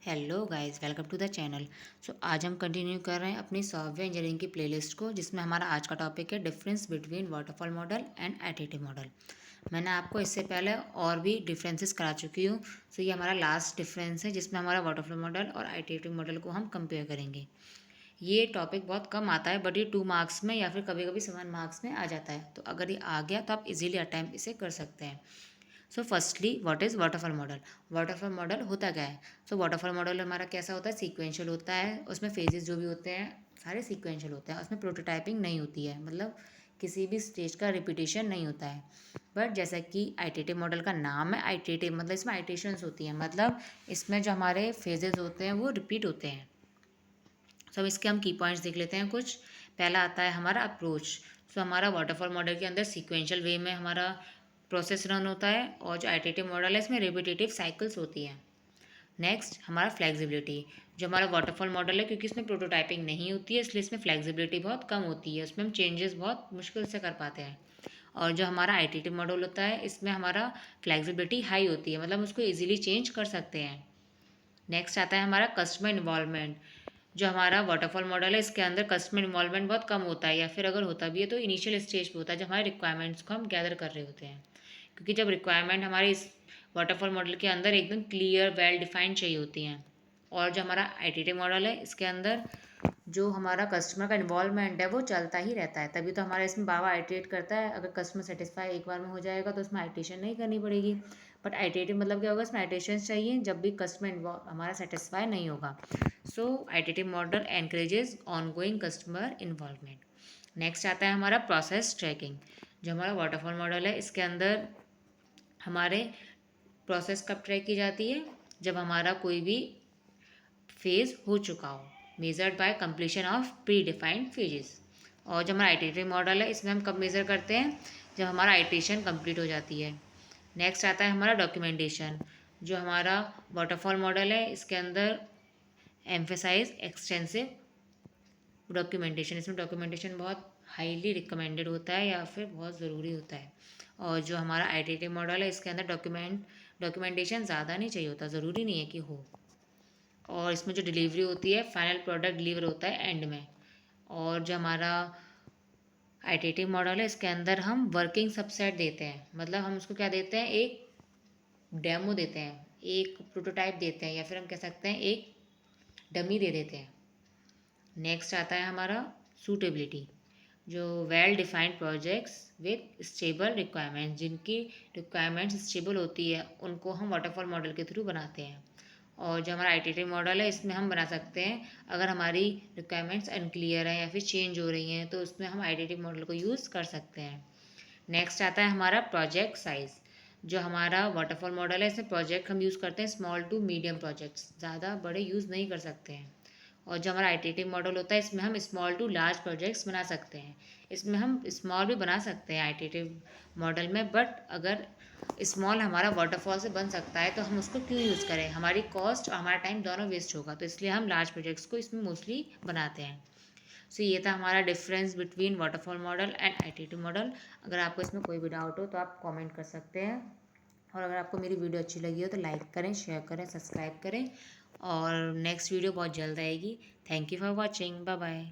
Hello guys, welcome to the channel. आज हम continue कर रहे हैं अपनी सॉफ्टवेयर इंजीनियरिंग की प्लेलिस्ट को, जिसमें हमारा आज का टॉपिक है difference between waterfall model and ITT model. मैंने आपको इससे पहले और भी डिफरेंसेस करा चुकी हूँ। ये हमारा लास्ट डिफरेंस है, जिसमें हमारा वाटरफॉल मॉडल और आईटीटी मॉडल को हम कंपेयर करेंगे। ये टॉपिक बहुत कम आता है, बट ये 2 मार्क्स में या फिर कभी कभी 7 मार्क्स में आ जाता है। तो अगर ये आ गया तो आप इजीली अटैम्प्ट इसे कर सकते हैं। Firstly what is waterfall model. Waterfall model होता क्या है? वाटरफॉल मॉडल हमारा कैसा होता है? सीक्वेंशियल होता है। उसमें फेजेस जो भी होते हैं सारे सीक्वेंशियल होते हैं। उसमें प्रोटोटाइपिंग नहीं होती है, मतलब किसी भी स्टेज का रिपीटिशन नहीं होता है। बट जैसा कि आईटीटी मॉडल का नाम है, आईटीटी मतलब इसमें आइटेशंस होती हैं, मतलब इसमें जो हमारे फेजेस होते हैं वो रिपीट होते हैं। अब इसके हम की पॉइंट्स देख लेते हैं कुछ। पहला आता है हमारा अप्रोच। हमारा वाटरफॉल मॉडल के अंदर सीक्वेंशियल वे में हमारा प्रोसेस रन होता है, और जो आइटरेटिव मॉडल है इसमें रिपीटेटिव साइकिल्स होती हैं। नेक्स्ट हमारा फ्लेक्सिबिलिटी। जो हमारा वाटरफॉल मॉडल है, क्योंकि इसमें प्रोटोटाइपिंग नहीं होती है, इसलिए इसमें फ्लेक्सिबिलिटी बहुत कम होती है। उसमें हम चेंजेस बहुत मुश्किल से कर पाते हैं। और जो हमारा आइटरेटिव मॉडल होता है, इसमें हमारा फ्लेक्सिबिलिटी हाई होती है, मतलब उसको ईजिली चेंज कर सकते हैं। नेक्स्ट आता है हमारा कस्टमर इन्वॉल्वमेंट। जो हमारा वाटरफॉल मॉडल है, इसके अंदर कस्टमर इन्वॉल्वमेंट बहुत कम होता है, या फिर अगर होता भी है तो इनिशियल स्टेज पे होता है, जब हमारे रिक्वायरमेंट्स को हम गैदर कर रहे होते हैं। क्योंकि जब रिक्वायरमेंट हमारे इस वाटरफॉल मॉडल के अंदर एकदम क्लियर वेल डिफाइंड चाहिए होती हैं। और जो हमारा आईटीटी मॉडल है, इसके अंदर जो हमारा कस्टमर का इन्वॉल्वमेंट है वो चलता ही रहता है, तभी तो हमारा इसमें बार बार आइटरेट करता है। अगर कस्टमर सेटिस्फाई एक बार में हो जाएगा तो उसमें आइटेशन नहीं करनी पड़ेगी। बट आइटेटिव मतलब क्या होगा? इसमें आइटेशन चाहिए जब भी कस्टमर हमारा सेटिस्फाई नहीं होगा। आइटेटिव model encourages ongoing customer involvement. Next आता है हमारा प्रोसेस ट्रैकिंग। जो हमारा वाटरफॉल मॉडल है, इसके अंदर हमारे प्रोसेस कब ट्रैक की जाती है? जब हमारा कोई भी फेज़ हो चुका हो, measured by completion of pre defined phases. और जो हमारा आइटरेटिव मॉडल है, इसमें हम कब मेज़र करते हैं? जब हमारा आइटरेशन कंप्लीट हो जाती है। नेक्स्ट आता है हमारा डॉक्यूमेंटेशन। जो हमारा वाटरफॉल मॉडल है, इसके अंदर एम्फेसाइज एक्सटेंसिव डॉक्यूमेंटेशन। इसमें डॉक्यूमेंटेशन बहुत हाईली रिकमेंडेड होता है या फिर बहुत ज़रूरी होता है। और जो हमारा आईटीटी मॉडल है, इसके अंदर डॉक्यूमेंटेशन ज़्यादा नहीं चाहिए होता, ज़रूरी नहीं है कि हो। और इसमें जो डिलीवरी होती है, फाइनल प्रोडक्ट डिलीवर होता है एंड में। और जो हमारा आइटरेटिव मॉडल है, इसके अंदर हम वर्किंग सबसेट देते हैं, मतलब हम उसको क्या देते हैं? एक डेमो देते हैं, एक प्रोटोटाइप देते हैं, या फिर हम कह सकते हैं एक डमी दे देते हैं। नेक्स्ट आता है हमारा सूटेबिलिटी। जो well defined projects with stable requirements, जिनकी रिक्वायरमेंट्स स्टेबल होती है, उनको हम वाटरफॉल मॉडल के थ्रू बनाते हैं। और जो हमारा आईटीटी मॉडल है, इसमें हम बना सकते हैं अगर हमारी रिक्वायरमेंट्स अनक्लियर हैं या फिर चेंज हो रही हैं, तो उसमें हम आईटीटी मॉडल को यूज़ कर सकते हैं। नेक्स्ट आता है हमारा प्रोजेक्ट साइज़। जो हमारा वाटरफॉल मॉडल है, इसमें प्रोजेक्ट हम यूज़ करते हैं स्मॉल टू मीडियम प्रोजेक्ट्स, ज़्यादा बड़े यूज़ नहीं कर सकते हैं। और जो हमारा आईटीटी मॉडल होता है, इसमें हम स्मॉल टू लार्ज प्रोजेक्ट्स बना सकते हैं। इसमें हम स्मॉल भी बना सकते हैं आईटीटी मॉडल में, बट अगर स्मॉल हमारा वाटरफॉल से बन सकता है तो हम उसको क्यों यूज़ करें? हमारी कॉस्ट और हमारा टाइम दोनों वेस्ट होगा, तो इसलिए हम लार्ज प्रोजेक्ट्स को इसमें मोस्टली बनाते हैं। ये था हमारा difference between waterfall model and ITT model. अगर आपको इसमें कोई भी डाउट हो तो आप कमेंट कर सकते हैं। और अगर आपको मेरी वीडियो अच्छी लगी हो तो लाइक करें, शेयर करें, सब्सक्राइब करें। और नेक्स्ट वीडियो बहुत जल्द आएगी। Thank you for watching. Bye bye.